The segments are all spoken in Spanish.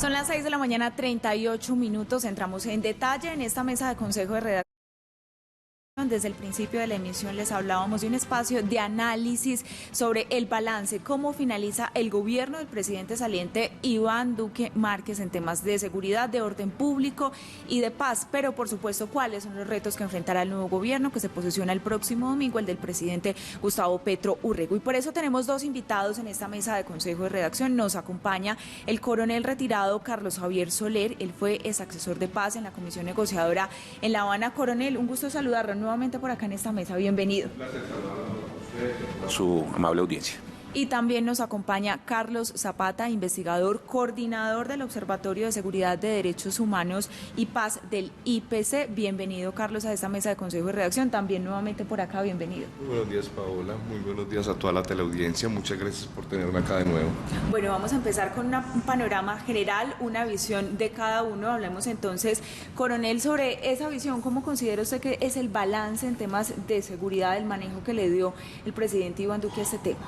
Son las 6 de la mañana, 38 minutos. Entramos en detalle en esta mesa de Consejo de Redacción. Desde el principio de la emisión les hablábamos de un espacio de análisis sobre el balance, cómo finaliza el gobierno del presidente saliente Iván Duque Márquez en temas de seguridad, de orden público y de paz, pero por supuesto cuáles son los retos que enfrentará el nuevo gobierno que se posiciona el próximo domingo, el del presidente Gustavo Petro Urrego. Y por eso tenemos dos invitados en esta mesa de Consejo de Redacción. Nos acompaña el coronel retirado Carlos Javier Soler, él fue ex asesor de paz en la Comisión Negociadora en La Habana. Coronel, un gusto saludarlo nuevamente por acá en esta mesa. Bienvenido. Un placer saludarlo a su amable audiencia. Y también nos acompaña Carlos Zapata, investigador, coordinador del Observatorio de Seguridad de Derechos Humanos y Paz del IPC. Bienvenido, Carlos, a esta mesa de Consejo de Redacción. También nuevamente por acá, bienvenido. Muy buenos días, Paola. Muy buenos días a toda la teleaudiencia. Muchas gracias por tenerme acá de nuevo. Bueno, vamos a empezar con un panorama general, una visión de cada uno. Hablemos entonces, coronel, sobre esa visión. ¿Cómo considera usted que es el balance en temas de seguridad, el manejo que le dio el presidente Iván Duque a este tema?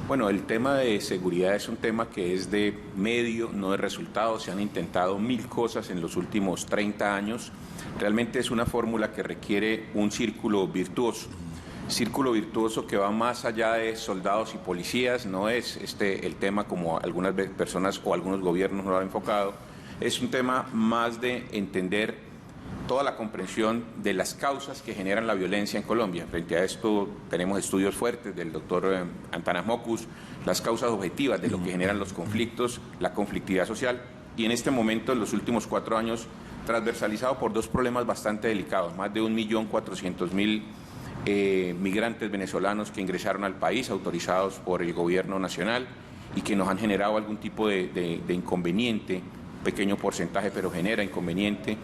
Bueno, el tema de seguridad es un tema que es de medio, no de resultados. Se han intentado 1000 cosas en los últimos 30 años. Realmente es una fórmula que requiere un círculo virtuoso que va más allá de soldados y policías. No es el tema como algunas personas o algunos gobiernos lo han enfocado. Es un tema más de entender toda la comprensión de las causas que generan la violencia en Colombia. Frente a esto tenemos estudios fuertes del doctor Antanas Mockus, las causas objetivas de lo que generan los conflictos, la conflictividad social, y en este momento, en los últimos 4 años, transversalizado por dos problemas bastante delicados: más de 1.400.000 migrantes venezolanos que ingresaron al país, autorizados por el gobierno nacional, y que nos han generado algún tipo de inconveniente, pequeño porcentaje, pero genera inconveniente.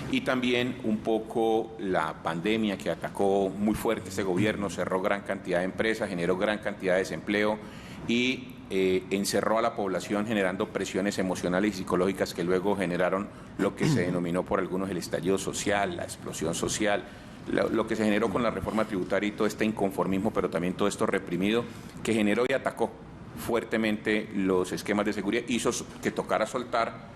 Y también un poco la pandemia que atacó muy fuerte este gobierno, cerró gran cantidad de empresas, generó gran cantidad de desempleo y encerró a la población, generando presiones emocionales y psicológicas que luego generaron lo que se denominó por algunos el estallido social, la explosión social, lo que se generó con la reforma tributaria y todo este inconformismo, pero también todo esto reprimido que generó y atacó fuertemente los esquemas de seguridad, hizo que tocara soltar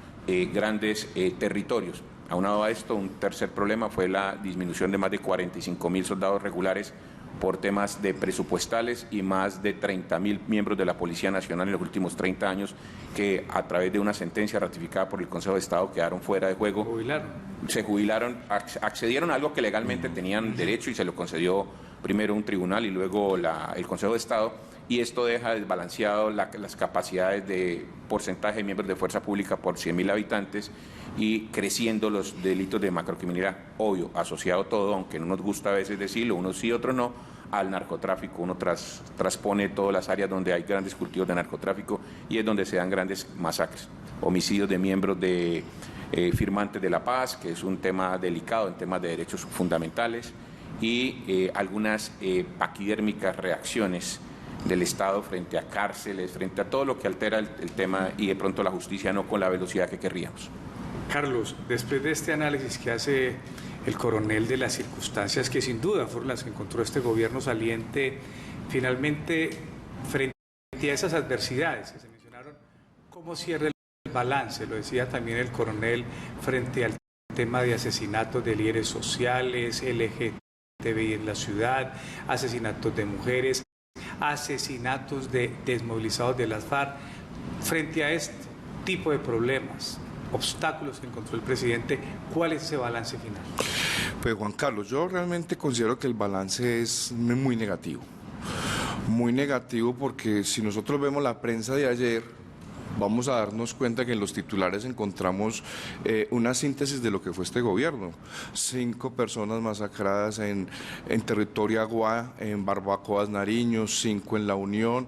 grandes territorios. Aunado a esto, un tercer problema fue la disminución de más de 45.000 soldados regulares por temas de presupuestales y más de 30.000 miembros de la Policía Nacional en los últimos 30 años que a través de una sentencia ratificada por el Consejo de Estado quedaron fuera de juego. Se jubilaron, accedieron a algo que legalmente tenían derecho y se lo concedió primero un tribunal y luego el Consejo de Estado. Y esto deja desbalanceado las capacidades de porcentaje de miembros de fuerza pública por 100.000 habitantes y creciendo los delitos de macrocriminalidad, obvio, asociado todo, aunque no nos gusta a veces decirlo, unos sí, otros no, al narcotráfico. Uno transpone todas las áreas donde hay grandes cultivos de narcotráfico y es donde se dan grandes masacres, homicidios de miembros de firmantes de la paz, que es un tema delicado en temas de derechos fundamentales, y algunas paquidérmicas reacciones del Estado frente a cárceles, frente a todo lo que altera el tema y de pronto la justicia no con la velocidad que querríamos. Carlos, después de este análisis que hace el coronel de las circunstancias que sin duda fueron las que encontró este gobierno saliente, finalmente frente a esas adversidades que se mencionaron, ¿cómo cierra el balance? Lo decía también el coronel frente al tema de asesinatos de líderes sociales, LGTBI en la ciudad, asesinatos de mujeres, asesinatos de desmovilizados de las FARC. Frente a este tipo de problemas, obstáculos que encontró el presidente, ¿cuál es ese balance final? Pues Juan Carlos, yo realmente considero que el balance es muy negativo porque si nosotros vemos la prensa de ayer, vamos a darnos cuenta que en los titulares encontramos una síntesis de lo que fue este gobierno. 5 personas masacradas en territorio Aguá, en Barbacoas, Nariño, 5 en La Unión.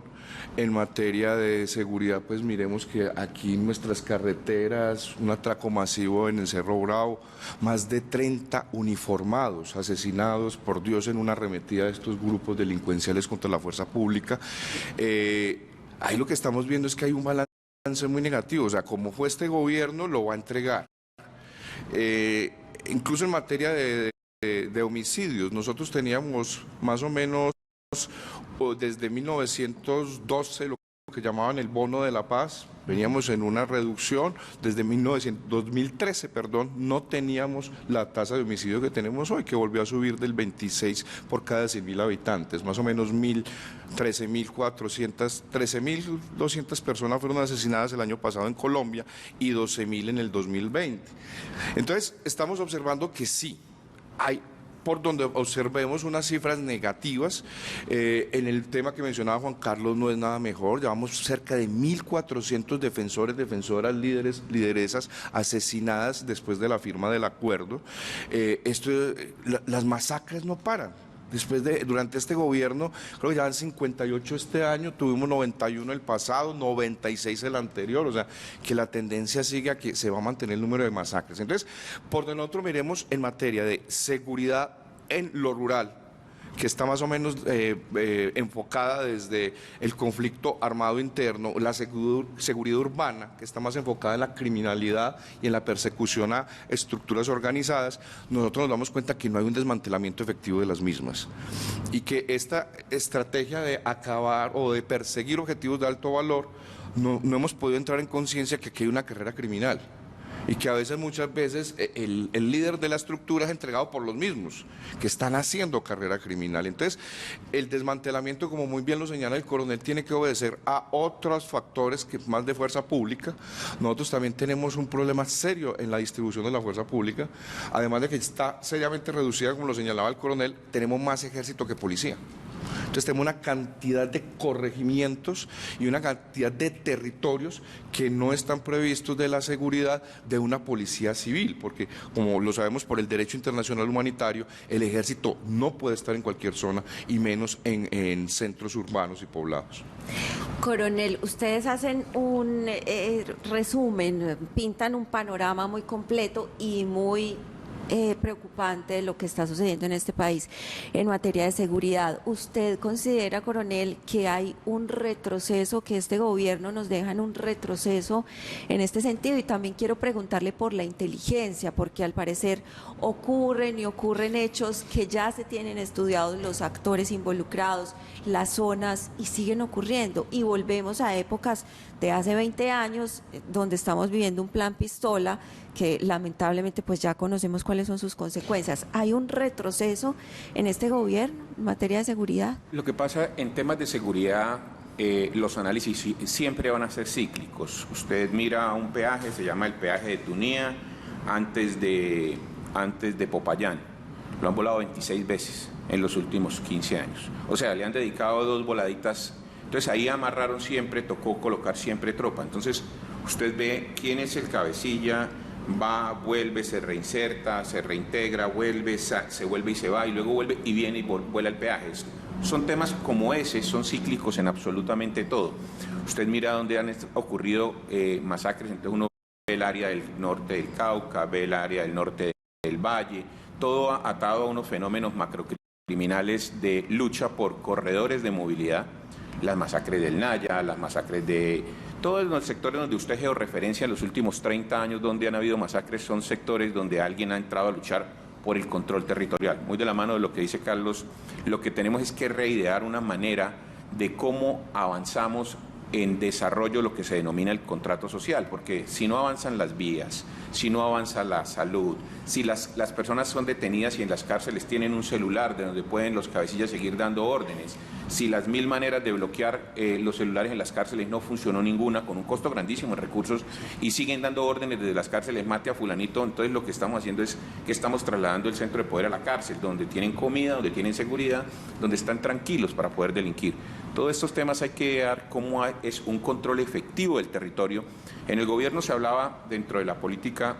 En materia de seguridad, pues miremos que aquí en nuestras carreteras, un atraco masivo en el Cerro Bravo, más de 30 uniformados asesinados, por Dios, en una arremetida de estos grupos delincuenciales contra la fuerza pública. Ahí lo que estamos viendo es que hay un balance muy negativo, o sea, como fue este gobierno, lo va a entregar. Incluso en materia de homicidios, nosotros teníamos más o menos desde 1912 lo que llamaban el bono de la paz, veníamos en una reducción, desde 2013, no teníamos la tasa de homicidio que tenemos hoy, que volvió a subir del 26 por cada 100.000 habitantes, más o menos 13.200 personas fueron asesinadas el año pasado en Colombia y 12.000 en el 2020. Entonces, estamos observando que sí, hay por donde observemos unas cifras negativas. En el tema que mencionaba Juan Carlos no es nada mejor, llevamos cerca de 1.400 defensores, defensoras, líderes, lideresas asesinadas después de la firma del acuerdo. Las masacres no paran. Durante este gobierno, creo que ya van 58 este año, tuvimos 91 el pasado, 96 el anterior, o sea, que la tendencia sigue a que se va a mantener el número de masacres. Entonces, por donde nosotros miremos en materia de seguridad en lo rural, que está más o menos enfocada desde el conflicto armado interno, la seguridad urbana, que está más enfocada en la criminalidad y en la persecución a estructuras organizadas, nosotros nos damos cuenta que no hay un desmantelamiento efectivo de las mismas y que esta estrategia de acabar o de perseguir objetivos de alto valor, no hemos podido entrar en conciencia que aquí hay una carrera criminal. Y que muchas veces el líder de la estructura es entregado por los mismos, que están haciendo carrera criminal. Entonces, el desmantelamiento, como muy bien lo señala el coronel, tiene que obedecer a otros factores que más de fuerza pública. Nosotros también tenemos un problema serio en la distribución de la fuerza pública, además de que está seriamente reducida, como lo señalaba el coronel, tenemos más ejército que policía. Entonces tenemos una cantidad de corregimientos y una cantidad de territorios que no están previstos de la seguridad de una policía civil, porque como lo sabemos por el derecho internacional humanitario, el ejército no puede estar en cualquier zona y menos en centros urbanos y poblados. Coronel, ustedes hacen un resumen, pintan un panorama muy completo y muy preocupante de lo que está sucediendo en este país en materia de seguridad. ¿Usted considera, coronel, que hay un retroceso, que este gobierno nos deja en un retroceso en este sentido? Y también quiero preguntarle por la inteligencia, porque al parecer ocurren hechos que ya se tienen estudiados los actores involucrados, las zonas, y siguen ocurriendo. Y volvemos a épocas de hace 20 años, donde estamos viviendo un plan pistola, que lamentablemente pues ya conocemos cuáles son sus consecuencias. ¿Hay un retroceso en este gobierno en materia de seguridad? Lo que pasa en temas de seguridad, los análisis siempre van a ser cíclicos. Usted mira un peaje, se llama el peaje de Tunía, antes de Popayán. Lo han volado 26 veces en los últimos 15 años. O sea, le han dedicado 2 voladitas. Entonces ahí amarraron siempre, tocó colocar siempre tropa. Entonces usted ve quién es el cabecilla, va, vuelve, se reinserta, se reintegra, vuelve, se vuelve y se va, y luego vuelve y viene y vuela el peaje. Son temas como ese, son cíclicos en absolutamente todo. Usted mira dónde han ocurrido masacres, entonces uno ve el área del norte del Cauca, ve el área del norte del Valle, todo atado a unos fenómenos macrocriminales de lucha por corredores de movilidad, las masacres del Naya, las masacres de todos los sectores donde usted georreferencia en los últimos 30 años donde han habido masacres, son sectores donde alguien ha entrado a luchar por el control territorial. Muy de la mano de lo que dice Carlos, lo que tenemos es que reidear una manera de cómo avanzamos en desarrollo lo que se denomina el contrato social, porque si no avanzan las vías, si no avanza la salud, si las personas son detenidas y en las cárceles tienen un celular de donde pueden los cabecillas seguir dando órdenes, si las 1000 maneras de bloquear los celulares en las cárceles no funcionó ninguna, con un costo grandísimo en recursos, y siguen dando órdenes desde las cárceles, mate a fulanito, entonces lo que estamos haciendo es que estamos trasladando el centro de poder a la cárcel, donde tienen comida, donde tienen seguridad, donde están tranquilos para poder delinquir. Todos estos temas hay que dar cómo es un control efectivo del territorio. En el gobierno se hablaba, dentro de la política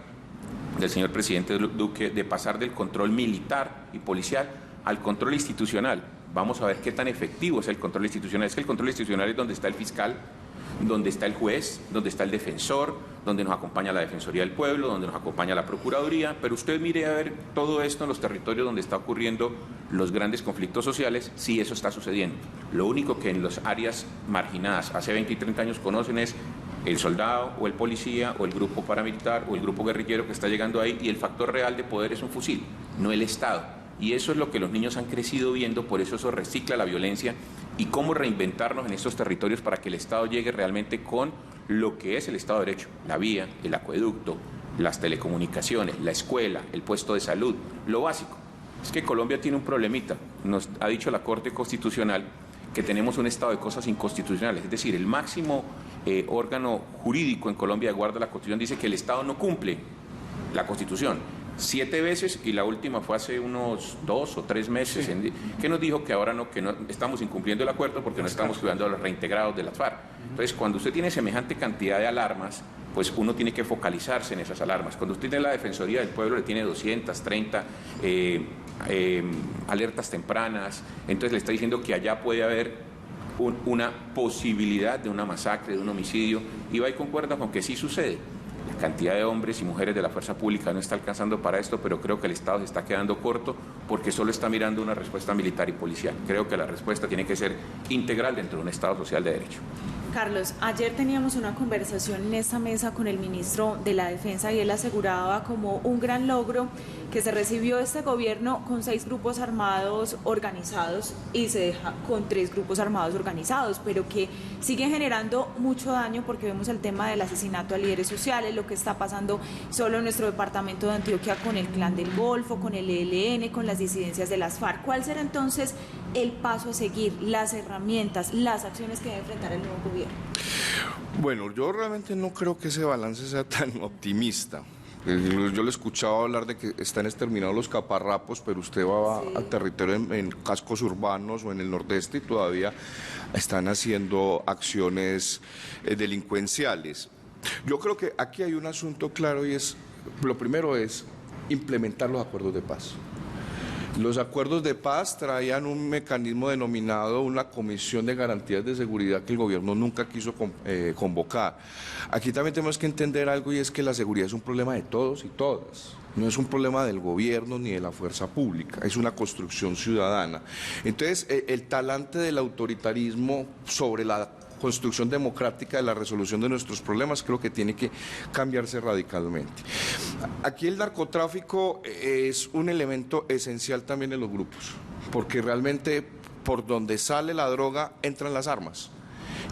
del señor presidente Duque, de pasar del control militar y policial al control institucional. Vamos a ver qué tan efectivo es el control institucional. Es que el control institucional es donde está el fiscal, donde está el juez, donde está el defensor, donde nos acompaña la Defensoría del Pueblo, donde nos acompaña la Procuraduría, pero usted mire a ver todo esto en los territorios donde está ocurriendo los grandes conflictos sociales, sí, eso está sucediendo. Lo único que en las áreas marginadas hace 20 y 30 años conocen es el soldado o el policía o el grupo paramilitar o el grupo guerrillero que está llegando ahí, y el factor real de poder es un fusil, no el Estado. Y eso es lo que los niños han crecido viendo, por eso recicla la violencia y cómo reinventarnos en estos territorios para que el Estado llegue realmente con lo que es el Estado de Derecho, la vía, el acueducto, las telecomunicaciones, la escuela, el puesto de salud, lo básico. Es que Colombia tiene un problemita, nos ha dicho la Corte Constitucional que tenemos un estado de cosas inconstitucionales, es decir, el máximo órgano jurídico en Colombia de guarda de la Constitución dice que el Estado no cumple la Constitución 7 veces y la última fue hace unos 2 o 3 meses, sí, que nos dijo que ahora no estamos incumpliendo el acuerdo porque no estamos cuidando a los reintegrados de las FARC. Entonces, cuando usted tiene semejante cantidad de alarmas, pues uno tiene que focalizarse en esas alarmas. Cuando usted tiene la Defensoría del Pueblo, le tiene 230 alertas tempranas, entonces le está diciendo que allá puede haber una posibilidad de una masacre, de un homicidio, y va y concuerda con que sí sucede. La cantidad de hombres y mujeres de la fuerza pública no está alcanzando para esto, pero creo que el Estado se está quedando corto porque solo está mirando una respuesta militar y policial. Creo que la respuesta tiene que ser integral dentro de un Estado social de derecho. Carlos, ayer teníamos una conversación en esta mesa con el ministro de la Defensa y él aseguraba como un gran logro que se recibió este gobierno con 6 grupos armados organizados y se deja con 3 grupos armados organizados, pero que siguen generando mucho daño porque vemos el tema del asesinato a líderes sociales, lo que está pasando solo en nuestro departamento de Antioquia con el Clan del Golfo, con el ELN, con las disidencias de las FARC. ¿Cuál será entonces el paso a seguir, las herramientas, las acciones que debe enfrentar el nuevo gobierno? Bueno, yo realmente no creo que ese balance sea tan optimista. Yo le he escuchado hablar de que están exterminados los caparrapos, pero usted va al territorio en cascos urbanos o en el nordeste y todavía están haciendo acciones delincuenciales. Yo creo que aquí hay un asunto claro y lo primero es implementar los acuerdos de paz. Los acuerdos de paz traían un mecanismo denominado una comisión de garantías de seguridad que el gobierno nunca quiso convocar. Aquí también tenemos que entender algo y es que la seguridad es un problema de todos y todas. No es un problema del gobierno ni de la fuerza pública, es una construcción ciudadana. Entonces, el talante del autoritarismo sobre la construcción democrática de la resolución de nuestros problemas creo que tiene que cambiarse radicalmente. Aquí el narcotráfico es un elemento esencial también en los grupos, porque realmente por donde sale la droga entran las armas.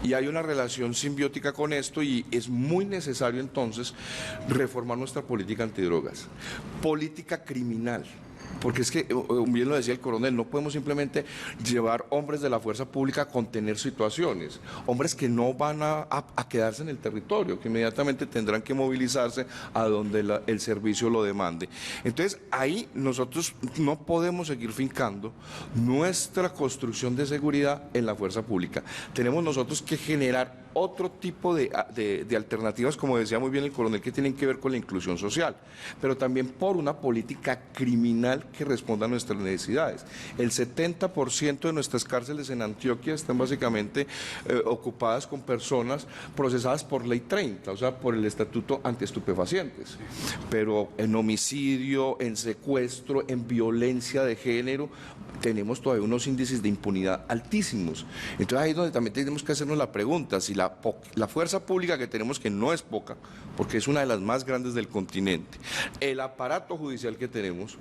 Y hay una relación simbiótica con esto y es muy necesario entonces reformar nuestra política antidrogas, política criminal. Porque es que, bien lo decía el coronel, no podemos simplemente llevar hombres de la fuerza pública a contener situaciones, hombres que no van a quedarse en el territorio, que inmediatamente tendrán que movilizarse a donde el servicio lo demande. Entonces, ahí nosotros no podemos seguir fincando nuestra construcción de seguridad en la fuerza pública. Tenemos nosotros que generar otro tipo de alternativas, como decía muy bien el coronel, que tienen que ver con la inclusión social, pero también por una política criminal que responda a nuestras necesidades. El 70% de nuestras cárceles en Antioquia están básicamente ocupadas con personas procesadas por ley 30, o sea, por el estatuto antiestupefacientes, pero en homicidio, en secuestro, en violencia de género, tenemos todavía unos índices de impunidad altísimos. Entonces ahí es donde también tenemos que hacernos la pregunta, si la fuerza pública que tenemos, que no es poca, porque es una de las más grandes del continente, el aparato judicial que tenemos,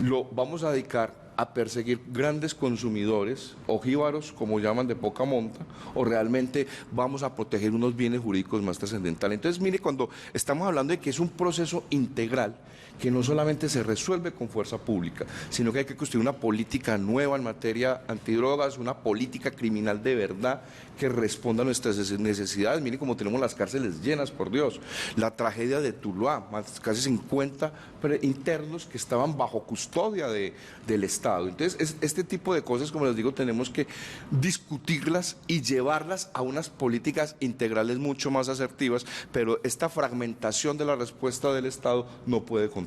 lo vamos a dedicar a perseguir grandes consumidores, ojíbaros, como llaman, de poca monta, o realmente vamos a proteger unos bienes jurídicos más trascendentales. Entonces, mire, cuando estamos hablando de que es un proceso integral, que no solamente se resuelve con fuerza pública, sino que hay que construir una política nueva en materia antidrogas, una política criminal de verdad que responda a nuestras necesidades. Mire cómo tenemos las cárceles llenas, por Dios. La tragedia de Tuluá, casi 50 internos que estaban bajo custodia del Estado. Entonces, este tipo de cosas, como les digo, tenemos que discutirlas y llevarlas a unas políticas integrales mucho más asertivas, pero esta fragmentación de la respuesta del Estado no puede continuar.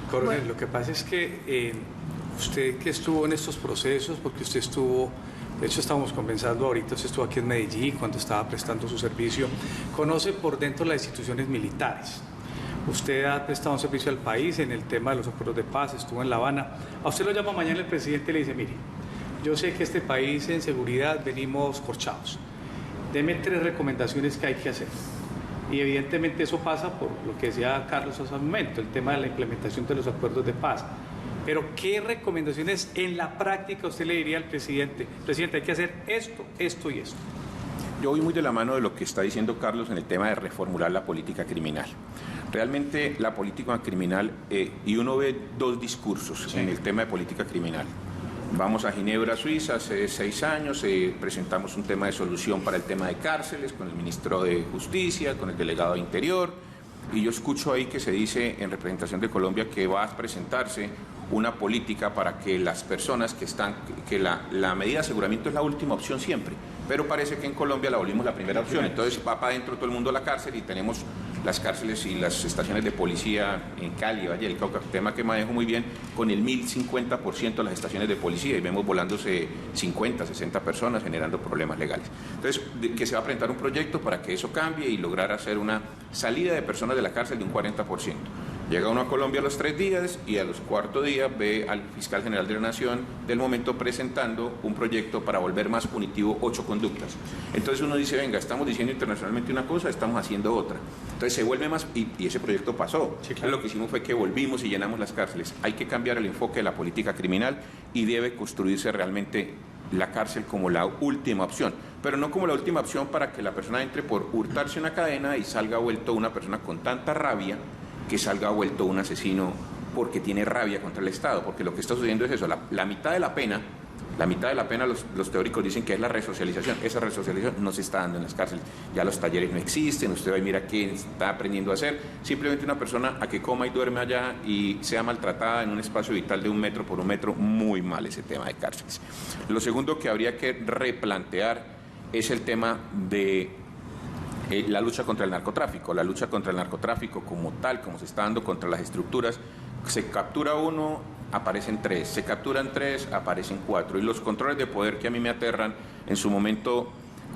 Coronel, bueno, lo que pasa es que usted que estuvo en estos procesos, porque usted estuvo, de hecho estamos conversando ahorita, usted estuvo aquí en Medellín cuando estaba prestando su servicio, conoce por dentro las instituciones militares. Usted ha prestado un servicio al país en el tema de los acuerdos de paz, estuvo en La Habana. A usted lo llama mañana el presidente y le dice, mire, yo sé que este país en seguridad venimos corchados. Deme 3 recomendaciones que hay que hacer. Y evidentemente eso pasa por lo que decía Carlos hace un momento, el tema de la implementación de los acuerdos de paz. Pero ¿qué recomendaciones en la práctica usted le diría al presidente? Presidente, hay que hacer esto, esto y esto. Yo voy muy de la mano de lo que está diciendo Carlos en el tema de reformular la política criminal. Realmente la política criminal, y uno ve dos discursos en el tema de política criminal. Vamos a Ginebra, Suiza, hace 6 años, presentamos un tema de solución para el tema de cárceles con el ministro de Justicia, con el delegado de Interior, y yo escucho ahí que se dice en representación de Colombia que va a presentarse una política para que las personas que la medida de aseguramiento es la última opción siempre, pero parece que en Colombia la volvimos la primera opción, entonces va para adentro todo el mundo a la cárcel y tenemos las cárceles y las estaciones de policía en Cali, Valle del Cauca, tema que manejo muy bien, con el 1050% de las estaciones de policía y vemos volándose 50, 60 personas generando problemas legales. Entonces, que se va a presentar un proyecto para que eso cambie y lograr hacer una salida de personas de la cárcel de un 40%. Llega uno a Colombia a los 3 días y a los 4 días ve al fiscal general de la Nación del momento presentando un proyecto para volver más punitivo 8 conductas. Entonces uno dice, venga, estamos diciendo internacionalmente una cosa, estamos haciendo otra. Entonces se vuelve más, y ese proyecto pasó. Sí, claro. Lo que hicimos fue que volvimos y llenamos las cárceles. Hay que cambiar el enfoque de la política criminal y debe construirse realmente la cárcel como la última opción, pero no como la última opción para que la persona entre por hurtarse una cadena y salga vuelto una persona con tanta rabia que salga vuelto un asesino porque tiene rabia contra el Estado, porque lo que está sucediendo es eso, la mitad de la pena, los teóricos dicen que es la resocialización, esa resocialización no se está dando en las cárceles, ya los talleres no existen, usted va y mira qué está aprendiendo a hacer, simplemente una persona a que coma y duerme allá y sea maltratada en un espacio vital de 1 metro por 1 metro, muy mal ese tema de cárceles. Lo segundo que habría que replantear es el tema de la lucha contra el narcotráfico. La lucha contra el narcotráfico como tal, como se está dando contra las estructuras, se captura 1, aparecen 3, se capturan 3, aparecen 4. Y los controles de poder que a mí me aterran, en su momento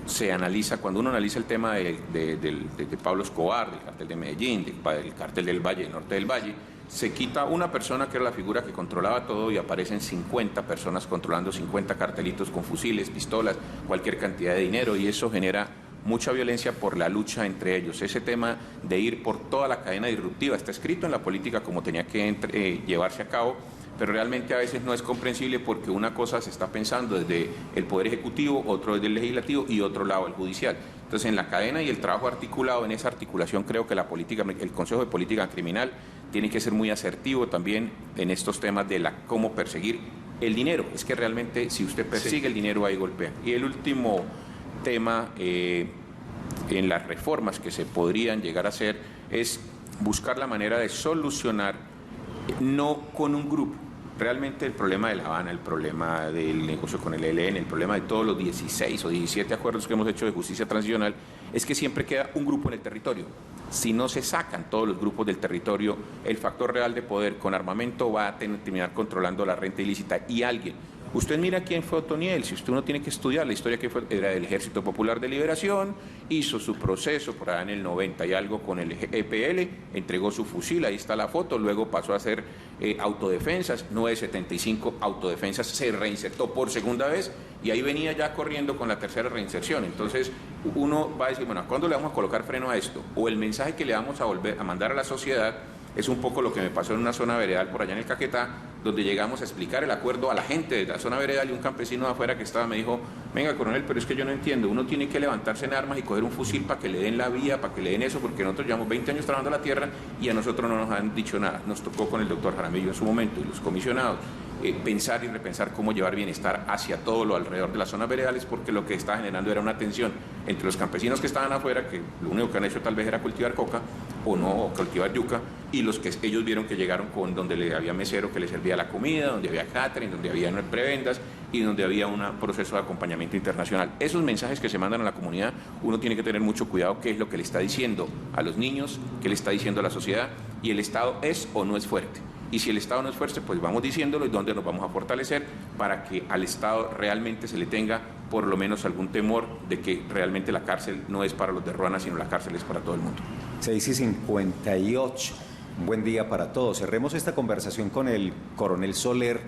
se analiza, cuando uno analiza el tema de Pablo Escobar, del cartel de Medellín, del cartel del Valle, del norte del Valle, se quita una persona que era la figura que controlaba todo y aparecen 50 personas controlando 50 cartelitos con fusiles, pistolas, cualquier cantidad de dinero, y eso genera mucha violencia por la lucha entre ellos. Ese tema de ir por toda la cadena disruptiva está escrito en la política como tenía que llevarse a cabo, pero realmente a veces no es comprensible porque una cosa se está pensando desde el Poder Ejecutivo, otro desde el Legislativo y otro lado el Judicial. Entonces, en la cadena y el trabajo articulado, en esa articulación, creo que el Consejo de Política Criminal tiene que ser muy asertivo también en estos temas de cómo perseguir el dinero. Es que realmente si usted persigue el dinero, ahí golpea. Y el último tema en las reformas que se podrían llegar a hacer es buscar la manera de solucionar, no con un grupo. Realmente el problema de La Habana, el problema del negocio con el ELN, el problema de todos los 16 o 17 acuerdos que hemos hecho de justicia transicional, es que siempre queda un grupo en el territorio. Si no se sacan todos los grupos del territorio, el factor real de poder con armamento va a terminar controlando la renta ilícita y alguien. Usted mira quién fue Otoniel, si usted no tiene que estudiar la historia que era del Ejército Popular de Liberación, hizo su proceso por allá en el 90 y algo con el EPL, entregó su fusil, ahí está la foto, luego pasó a hacer autodefensas, 975 autodefensas, se reinsertó por segunda vez y ahí venía ya corriendo con la tercera reinserción. Entonces uno va a decir, bueno, ¿cuándo le vamos a colocar freno a esto? O el mensaje que le vamos a volver a mandar a la sociedad es un poco lo que me pasó en una zona veredal por allá en el Caquetá, donde llegamos a explicar el acuerdo a la gente de la zona veredal y un campesino de afuera que estaba me dijo, venga coronel, pero es que yo no entiendo, uno tiene que levantarse en armas y coger un fusil para que le den la vía, para que le den eso, porque nosotros llevamos 20 años trabajando la tierra y a nosotros no nos han dicho nada. Nos tocó con el doctor Jaramillo en su momento y los comisionados pensar y repensar cómo llevar bienestar hacia todo lo alrededor de las zonas veredales, porque lo que estaba generando era una tensión entre los campesinos que estaban afuera, que lo único que han hecho tal vez era cultivar coca o no, o cultivar yuca, y los que ellos vieron que llegaron con donde le había mesero que les servía la comida, donde había catering, donde había prebendas y donde había un proceso de acompañamiento internacional. Esos mensajes que se mandan a la comunidad, uno tiene que tener mucho cuidado qué es lo que le está diciendo a los niños, qué le está diciendo a la sociedad, y el Estado es o no es fuerte. Y si el Estado no es fuerte, pues vamos diciéndolo y dónde nos vamos a fortalecer para que al Estado realmente se le tenga por lo menos algún temor de que realmente la cárcel no es para los de Ruana, sino la cárcel es para todo el mundo. 6:58. Un buen día para todos. Cerremos esta conversación con el coronel Soler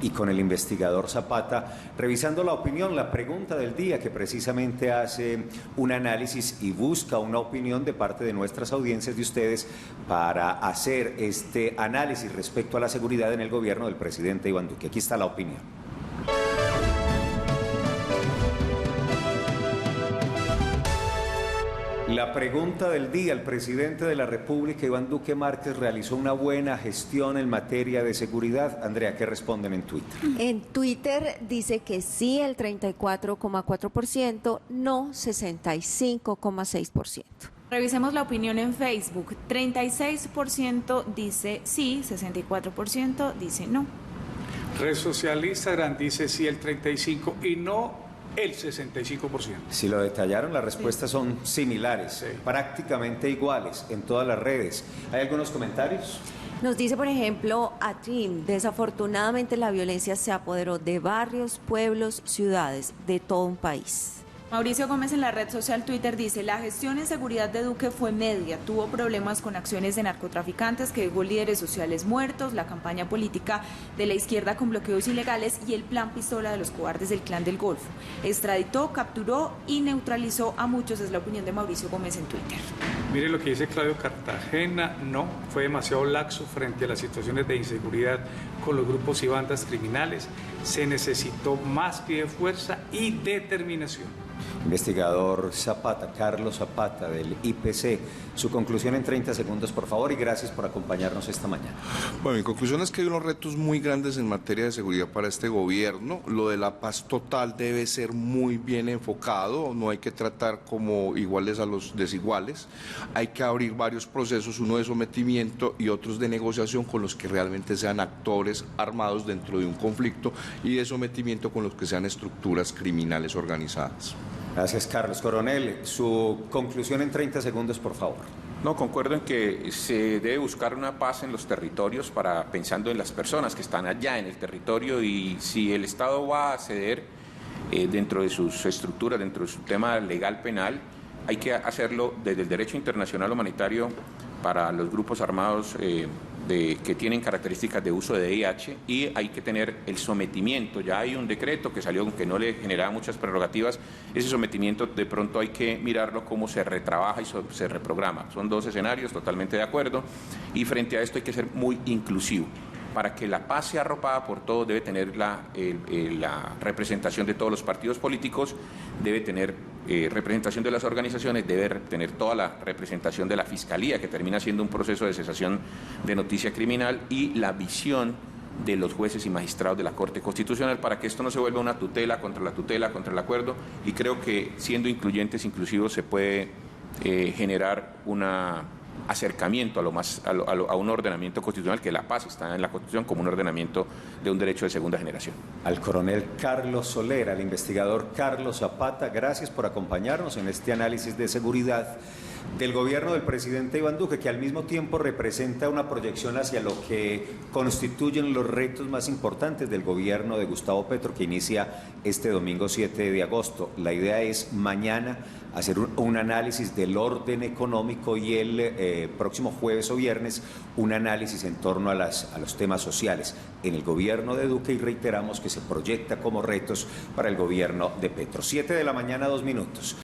y con el investigador Zapata, revisando la opinión, la pregunta del día, que precisamente hace un análisis y busca una opinión de parte de nuestras audiencias, de ustedes, para hacer este análisis respecto a la seguridad en el gobierno del presidente Iván Duque. Aquí está la opinión. La pregunta del día: el presidente de la República, Iván Duque Márquez, realizó una buena gestión en materia de seguridad. Andrea, ¿qué responden en Twitter? En Twitter dice que sí, el 34,4%, no 65,6%. Revisemos la opinión en Facebook. 36% dice sí, 64% dice no. Red social Instagram dice sí el 35% y no el 65%. Si lo detallaron, las respuestas son similares, Sí. prácticamente iguales en todas las redes. ¿Hay algunos comentarios? Nos dice, por ejemplo, Atrim, desafortunadamente la violencia se apoderó de barrios, pueblos, ciudades, de todo un país. Mauricio Gómez en la red social Twitter dice: la gestión en seguridad de Duque fue media, tuvo problemas con acciones de narcotraficantes que dejó líderes sociales muertos, la campaña política de la izquierda con bloqueos ilegales y el plan pistola de los cobardes del Clan del Golfo. Extraditó, capturó y neutralizó a muchos, es la opinión de Mauricio Gómez en Twitter. Mire lo que dice Claudio Cartagena: no, fue demasiado laxo frente a las situaciones de inseguridad con los grupos y bandas criminales. Se necesitó más pie de fuerza y determinación. Investigador Zapata, Carlos Zapata, del IPC, su conclusión en 30 segundos, por favor, y gracias por acompañarnos esta mañana. Bueno, mi conclusión es que hay unos retos muy grandes en materia de seguridad para este gobierno. Lo de la paz total debe ser muy bien enfocado, no hay que tratar como iguales a los desiguales. Hay que abrir varios procesos, uno de sometimiento y otros de negociación con los que realmente sean actores armados dentro de un conflicto, y de sometimiento con los que sean estructuras criminales organizadas. Gracias, Carlos. Coronel, su conclusión en 30 segundos, por favor. No, concuerdo en que se debe buscar una paz en los territorios, pensando en las personas que están allá en el territorio, y si el Estado va a ceder dentro de sus estructuras, dentro de su tema legal penal, hay que hacerlo desde el derecho internacional humanitario para los grupos armados que tienen características de uso de VIH, y hay que tener el sometimiento. Ya hay un decreto que salió, aunque no le generaba muchas prerrogativas. Ese sometimiento de pronto hay que mirarlo cómo se retrabaja y se reprograma. Son dos escenarios, totalmente de acuerdo, y frente a esto hay que ser muy inclusivo. Para que la paz sea arropada por todos, debe tener la representación de todos los partidos políticos, debe tener representación de las organizaciones, debe tener toda la representación de la Fiscalía, que termina siendo un proceso de cesación de noticia criminal, y la visión de los jueces y magistrados de la Corte Constitucional, para que esto no se vuelva una tutela, contra el acuerdo, y creo que siendo incluyentes, inclusivos, se puede generar una acercamiento a un ordenamiento constitucional, que la paz está en la Constitución como un ordenamiento de un derecho de segunda generación. Al coronel Carlos Soler, al investigador Carlos Zapata, gracias por acompañarnos en este análisis de seguridad del gobierno del presidente Iván Duque, que al mismo tiempo representa una proyección hacia lo que constituyen los retos más importantes del gobierno de Gustavo Petro, que inicia este domingo 7 de agosto. La idea es mañana hacer un análisis del orden económico, y el próximo jueves o viernes un análisis en torno a los temas sociales en el gobierno de Duque, y reiteramos que se proyecta como retos para el gobierno de Petro. 7 de la mañana, 2 minutos.